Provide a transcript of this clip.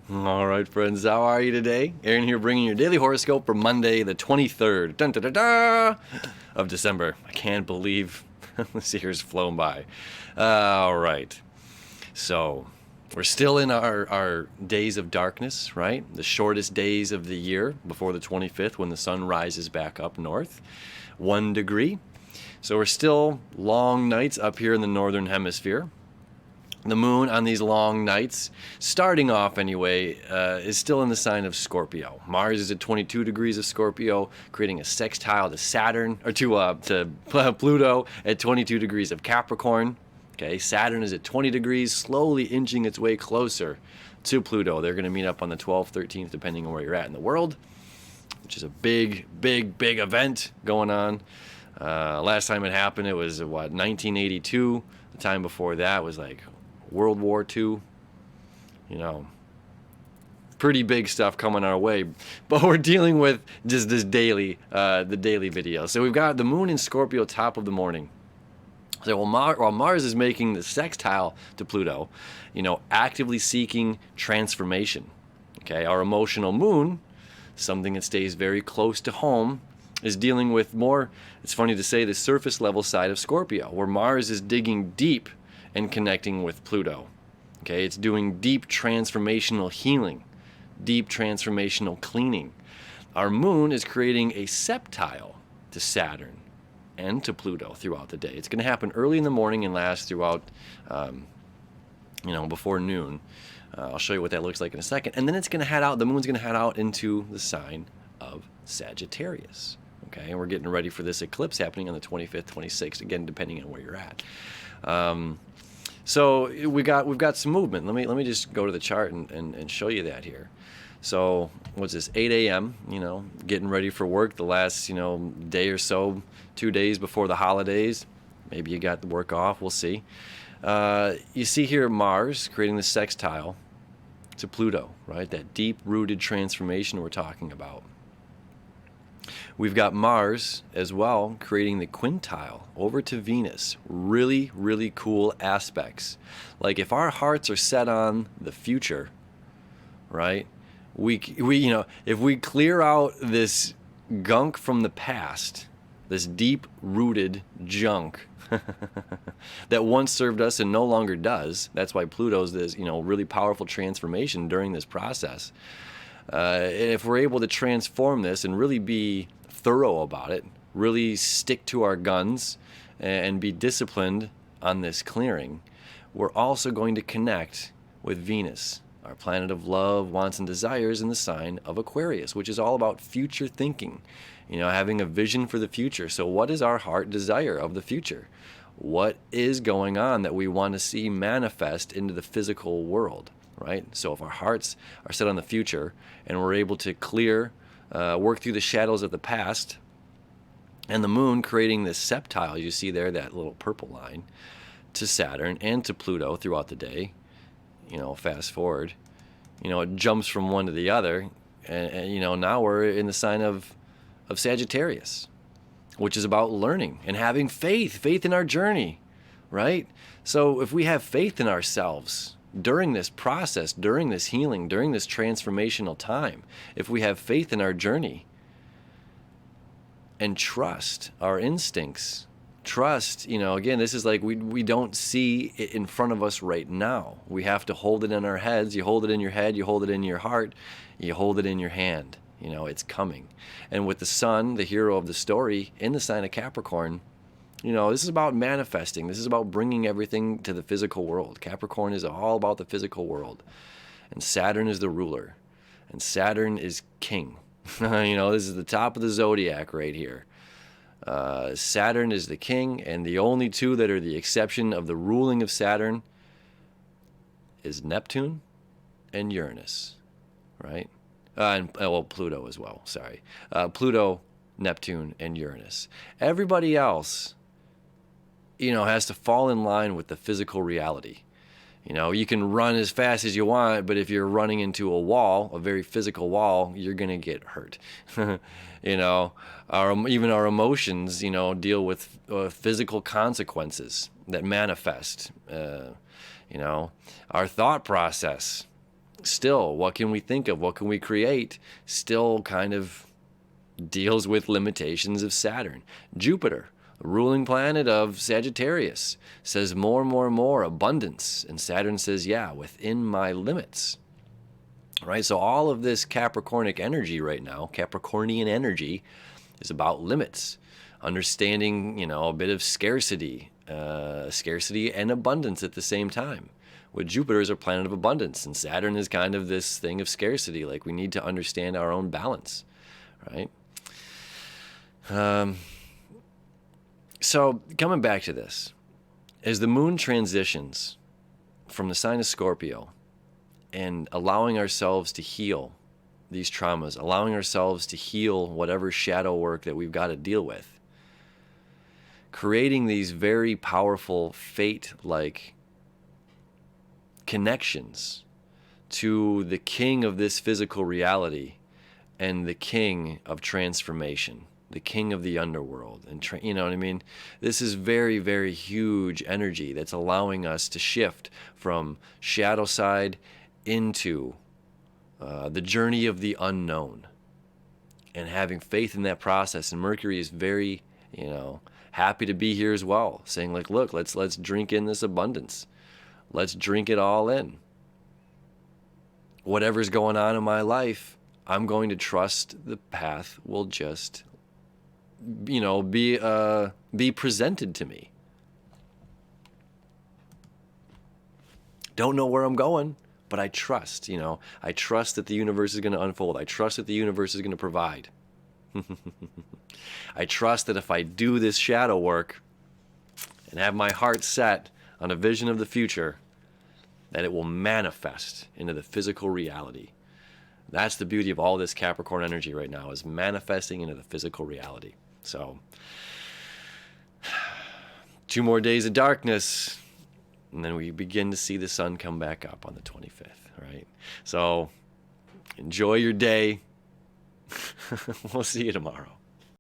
All right, friends, how are you today? Aaron here bringing your daily horoscope for Monday, the 23rd of December. I can't believe this year's flown by. All right, so we're still in our days of darkness, right? The shortest days of the year before the 25th when the sun rises back up north, 1 degree. So we're still long nights up here in the northern hemisphere. The moon on these long nights, starting off anyway, is still in the sign of Scorpio. Mars is at 22 degrees of Scorpio, creating a sextile to Saturn, or to Pluto at 22 degrees of Capricorn. Okay, Saturn is at 20 degrees, slowly inching its way closer to Pluto. They're going to meet up on the 12th, 13th, depending on where you're at in the world, which is a big event going on. Last time it happened, it was, 1982. The time before that was like World War II, pretty big stuff coming our way, but we're dealing with just this the daily video. So we've got the moon in Scorpio, top of the morning. So while Mars is making the sextile to Pluto, actively seeking transformation. Okay, our emotional moon, something that stays very close to home, is dealing with more, it's funny to say, the surface level side of Scorpio, where Mars is digging deep and connecting with Pluto. Okay, it's doing deep transformational healing, deep transformational cleaning. Our moon is creating a septile to Saturn and to Pluto throughout the day. It's going to happen early in the morning and last throughout, before noon. I'll show you what that looks like in a second. And then it's going to head out, the moon's going to head out into the sign of Sagittarius. Okay, and we're getting ready for this eclipse happening on the 25th, 26th, again, depending on where you're at. So we've got some movement. Let me just go to the chart and show you that here. So what's this? 8 a.m. Getting ready for work. The last day or so, 2 days before the holidays. Maybe you got the work off. We'll see. You see here Mars creating the sextile to Pluto, right? That deep-rooted transformation we're talking about. We've got Mars as well creating the quintile over to Venus. Really, really cool aspects. Like if our hearts are set on the future, right? We if we clear out this gunk from the past, this deep-rooted junk that once served us and no longer does. That's why Pluto's this, really powerful transformation during this process. If we're able to transform this and really be thorough about it, really stick to our guns and be disciplined on this clearing, we're also going to connect with Venus, our planet of love, wants, and desires in the sign of Aquarius, which is all about future thinking, having a vision for the future. So what is our heart desire of the future? What is going on that we want to see manifest into the physical world, right? So if our hearts are set on the future and we're able to work through the shadows of the past, and the moon creating this septile, you see there, that little purple line, to Saturn and to Pluto throughout the day, fast forward, it jumps from one to the other, and now we're in the sign of Sagittarius, which is about learning and having faith in our journey, right? So if we have faith in ourselves during this process, during this healing, during this transformational time, if we have faith in our journey and trust our instincts, trust, again, this is like we don't see it in front of us right now. We have to hold it in our heads. You hold it in your head, you hold it in your heart, you hold it in your hand. It's coming. And with the sun, the hero of the story, in the sign of Capricorn, this is about manifesting. This is about bringing everything to the physical world. Capricorn is all about the physical world. And Saturn is the ruler. And Saturn is king. This is the top of the zodiac right here. Saturn is the king, and the only two that are the exception of the ruling of Saturn is Neptune and Uranus, right? And Pluto as well, sorry. Pluto, Neptune, and Uranus. Everybody else, has to fall in line with the physical reality. You can run as fast as you want, but if you're running into a wall, a very physical wall, you're going to get hurt. Even our emotions, deal with physical consequences that manifest. Our thought process still, what can we think of? What can we create? Still kind of deals with limitations of Saturn. Jupiter, the ruling planet of Sagittarius, says more, more, more abundance. And Saturn says, yeah, within my limits. Right? So all of this Capricornic energy right now, Capricornian energy, is about limits. Understanding, a bit of scarcity and abundance at the same time. With Jupiter is a planet of abundance, and Saturn is kind of this thing of scarcity. Like, we need to understand our own balance, right? So coming back to this, as the moon transitions from the sign of Scorpio and allowing ourselves to heal these traumas, allowing ourselves to heal whatever shadow work that we've got to deal with, creating these very powerful fate-like connections to the king of this physical reality and the king of transformation, the king of the underworld. And you know what I mean? This is very, very huge energy that's allowing us to shift from shadow side into the journey of the unknown, and having faith in that process. And Mercury is very, happy to be here as well, saying like, look, let's drink in this abundance. Let's drink it all in. Whatever's going on in my life, I'm going to trust the path will just, be presented to me. Don't know where I'm going, but I trust, I trust that the universe is going to unfold. I trust that the universe is going to provide. I trust that if I do this shadow work and have my heart set on a vision of the future, that it will manifest into the physical reality. That's the beauty of all this Capricorn energy right now, is manifesting into the physical reality. So 2 more days of darkness, and then we begin to see the sun come back up on the 25th, right? So enjoy your day. We'll see you tomorrow.